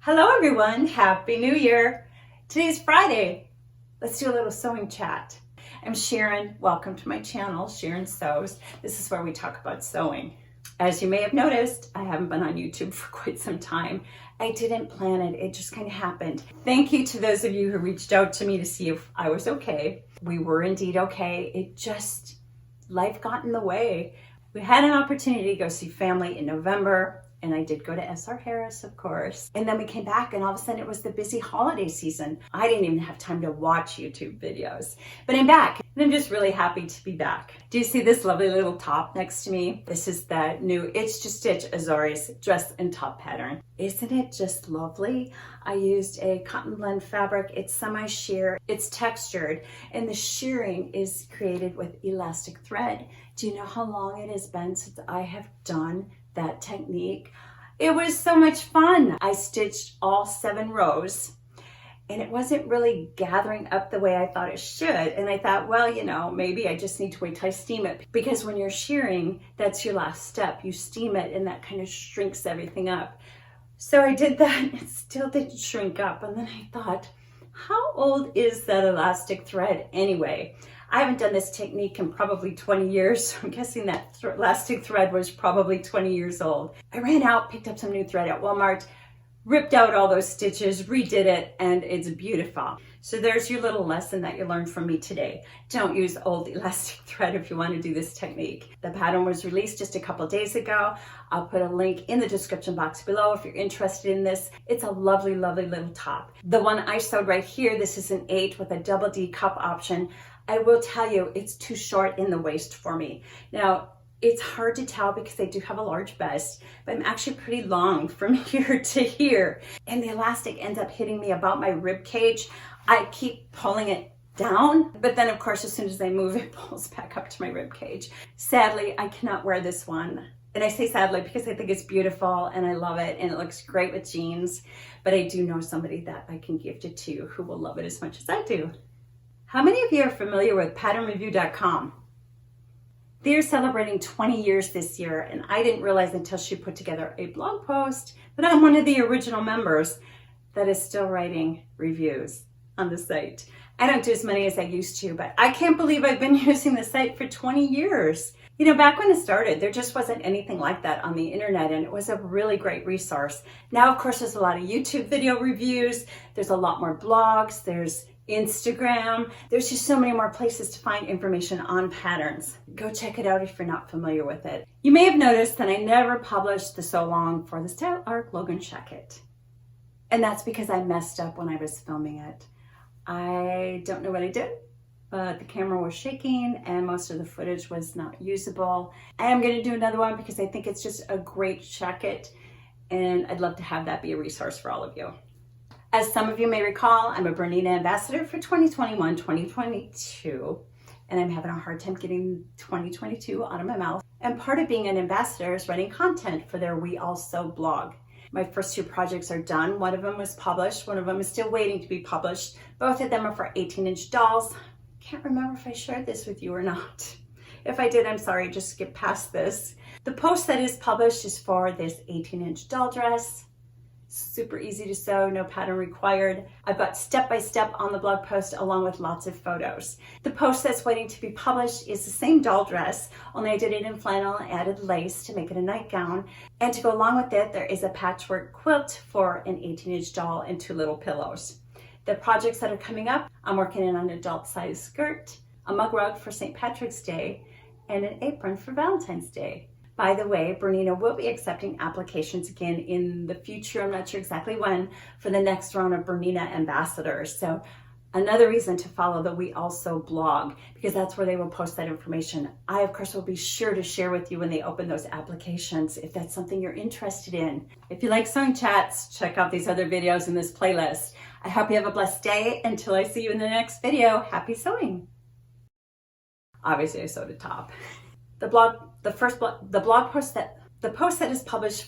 Hello everyone, Happy New Year. Today's Friday. Let's do a little sewing chat. I'm Sharon, welcome to my channel, Sharon Sews. This is where we talk about sewing. As you may have noticed, I haven't been on YouTube for quite some time. I didn't plan it, it just kind of happened. Thank you to those of you who reached out to me to see if I was okay. We were indeed okay, life got in the way. We had an opportunity to go see family in November, and I did go to SR Harris, of course. And then we came back and all of a sudden it was the busy holiday season. I didn't even have time to watch YouTube videos, but I'm back and I'm just really happy to be back. Do you see this lovely little top next to me? This is the new Stitch Azores dress and top pattern. Isn't it just lovely? I used a cotton blend fabric. It's semi-sheer, it's textured, and the shearing is created with elastic thread. Do you know how long it has been since I have done that technique? It was so much fun. I stitched all 7 rows and it wasn't really gathering up the way I thought it should. And I thought, well, you know, maybe I just need to wait till I steam it, because when you're shearing, that's your last step. You steam it and that kind of shrinks everything up. So I did that, it still didn't shrink up. And then I thought, how old is that elastic thread anyway? I haven't done this technique in probably 20 years, so I'm guessing that elastic thread was probably 20 years old. I ran out, picked up some new thread at Walmart, ripped out all those stitches, redid it, and it's beautiful. So there's your little lesson that you learned from me today. Don't use old elastic thread if you want to do this technique. The pattern was released just a couple days ago. I'll put a link in the description box below if you're interested in this. It's a lovely, lovely little top. The one I sewed right here, this is an 8 with a double D cup option. I will tell you, it's too short in the waist for me. Now, it's hard to tell because I do have a large bust, but I'm actually pretty long from here to here. And the elastic ends up hitting me about my rib cage. I keep pulling it down, but then of course, as soon as I move, it pulls back up to my rib cage. Sadly, I cannot wear this one. And I say sadly because I think it's beautiful and I love it and it looks great with jeans, but I do know somebody that I can gift it to who will love it as much as I do. How many of you are familiar with patternreview.com? They're celebrating 20 years this year, and I didn't realize until she put together a blog post that I'm one of the original members that is still writing reviews on the site. I don't do as many as I used to, but I can't believe I've been using the site for 20 years. You know, back when it started, there just wasn't anything like that on the internet, and it was a really great resource. Now, of course, there's a lot of YouTube video reviews. There's a lot more blogs. There's Instagram. There's just so many more places to find information on patterns. Go check it out if you're not familiar with it. You may have noticed that I never published the So Long for the Style Arc Logan jacket. And that's because I messed up when I was filming it. I don't know what I did, but the camera was shaking and most of the footage was not usable. I am going to do another one because I think it's just a great jacket and I'd love to have that be a resource for all of you. As some of you may recall, I'm a Bernina ambassador for 2021-2022, and I'm having a hard time getting 2022 out of my mouth. And part of being an ambassador is writing content for their We All Sew blog. My first 2 projects are done. One of them was published. One of them is still waiting to be published. Both of them are for 18-inch dolls. Can't remember if I shared this with you or not. If I did, I'm sorry, just skip past this. The post that is published is for this 18-inch doll dress. Super easy to sew, no pattern required. I've got step-by-step on the blog post along with lots of photos. The post that's waiting to be published is the same doll dress, only I did it in flannel and added lace to make it a nightgown. And to go along with it, there is a patchwork quilt for an 18-inch doll and 2 little pillows. The projects that are coming up, I'm working on an adult size skirt, a mug rug for St. Patrick's Day, and an apron for Valentine's Day. By the way, Bernina will be accepting applications again in the future. I'm not sure exactly when, for the next round of Bernina ambassadors. So another reason to follow the We Also blog, because that's where they will post that information. I, of course, will be sure to share with you when they open those applications if that's something you're interested in. If you like sewing chats, check out these other videos in this playlist. I hope you have a blessed day. Until I see you in the next video, happy sewing. Obviously, I sewed a top. The post that is published